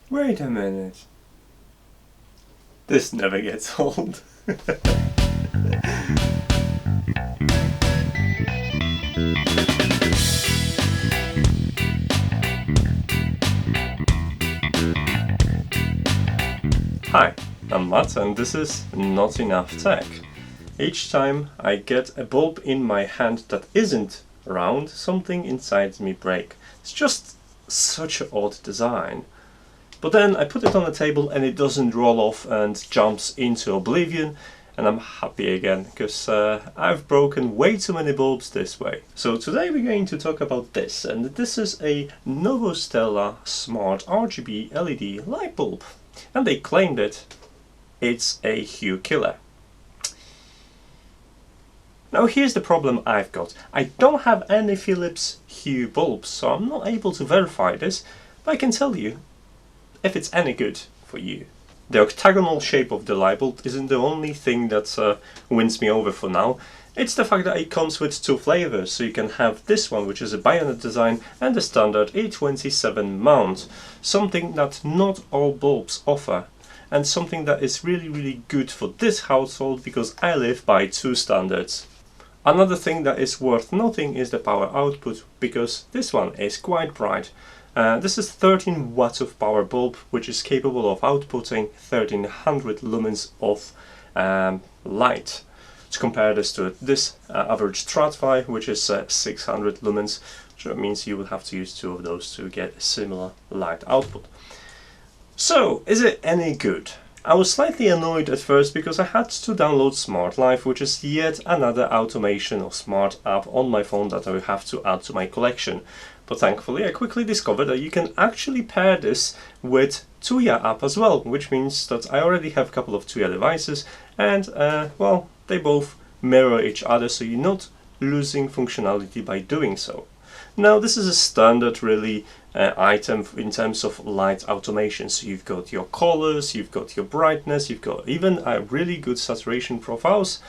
Wait a minute. This never gets old. Hi, I'm Marta and this is Not Enough Tech. Each time I get a bulb in my hand that isn't round, something inside me breaks. It's just such an odd design. But then I put it on the table and it doesn't roll off and jumps into oblivion, and I'm happy again because I've broken way too many bulbs this way. So today we're going to talk about this, and this is a Novostella Smart RGB LED light bulb. And they claimed it's a hue killer. Now here's the problem I've got. I don't have any Philips Hue bulbs, so I'm not able to verify this, but I can tell you if it's any good for you. The octagonal shape of the light bulb isn't the only thing that wins me over for now. It's the fact that it comes with two flavors, so you can have this one, which is a bayonet design, and the standard A27 mount. Something that not all bulbs offer, and something that is really good for this household because I live by two standards. Another thing that is worth noting is the power output, because this one is quite bright. This is 13 watts of power bulb, which is capable of outputting 1300 lumens of light. To compare this to this average TradFi, which is 600 lumens, which means you will have to use two of those to get a similar light output. So, is it any good? I was slightly annoyed at first because I had to download Smart Life, which is yet another automation or smart app on my phone that I will have to add to my collection. But thankfully I quickly discovered that you can actually pair this with Tuya app as well, which means that I already have a couple of Tuya devices and well, they both mirror each other, so you're not losing functionality by doing so. Now this is a standard really item in terms of light automation. So you've got your colors, you've got your brightness, you've got even really good saturation profiles,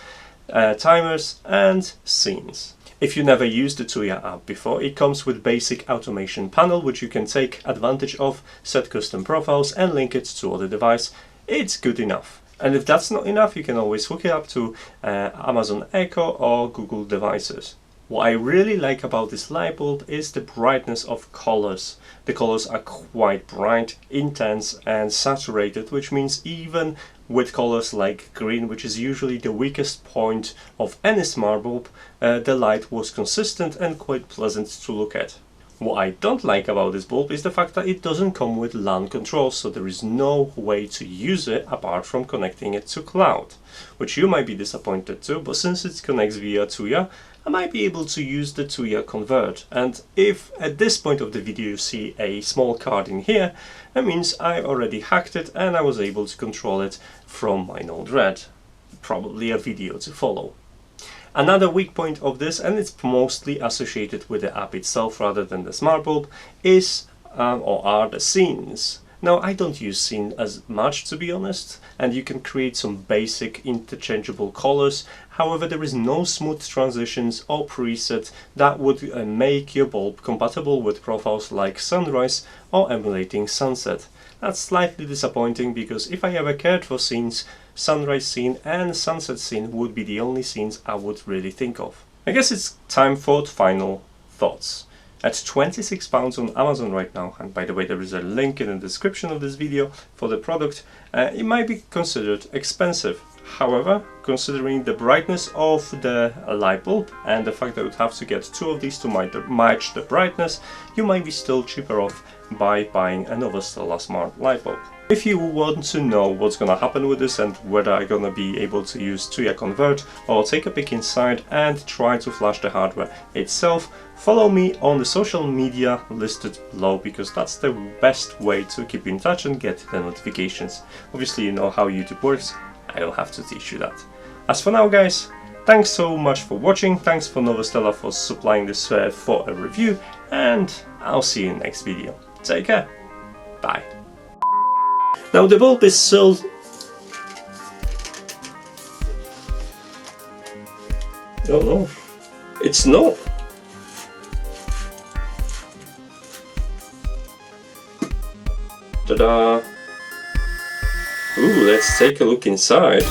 timers and scenes. If you never used the Tuya app before, it comes with basic automation panel which you can take advantage of, set custom profiles and link it to other device. It's good enough. And if that's not enough, you can always hook it up to Amazon Echo or Google devices. What I really like about this light bulb is the brightness of colors. The colors are quite bright, intense and saturated, which means even with colors like green, which is usually the weakest point of any smart bulb, the light was consistent and quite pleasant to look at. What I don't like about this bulb is the fact that it doesn't come with LAN controls, so there is no way to use it apart from connecting it to cloud, which you might be disappointed to, but since it connects via Tuya, I might be able to use the Tuya convert. And if at this point of the video you see a small card in here, that means I already hacked it and I was able to control it from my Nodle. Probably a video to follow. Another weak point of this, and it's mostly associated with the app itself rather than the smart bulb, is or are the scenes. Now I don't use scene as much, to be honest, and you can create some basic interchangeable colors. However, there is no smooth transitions or preset that would make your bulb compatible with profiles like sunrise or emulating sunset. That's slightly disappointing because if I ever cared for scenes, sunrise scene and sunset scene would be the only scenes I would really think of. I guess it's time for final thoughts. At £26 on Amazon right now, and by the way there is a link in the description of this video for the product, it might be considered expensive. However, considering the brightness of the light bulb and the fact that you would have to get two of these to match the brightness, you might be still cheaper off by buying a Novostella Smart light bulb. If you want to know what's gonna happen with this and whether I'm gonna be able to use Tuya convert or take a peek inside and try to flash the hardware itself, follow me on the social media listed below because that's the best way to keep in touch and get the notifications. Obviously you know how YouTube works, I don't have to teach you that. As for now guys, thanks so much for watching, thanks for Novostella for supplying this for a review, and I'll see you in the next video. Take care, bye. Now the bulb is still... Oh no, it's not. Ta-da! Ooh, let's take a look inside.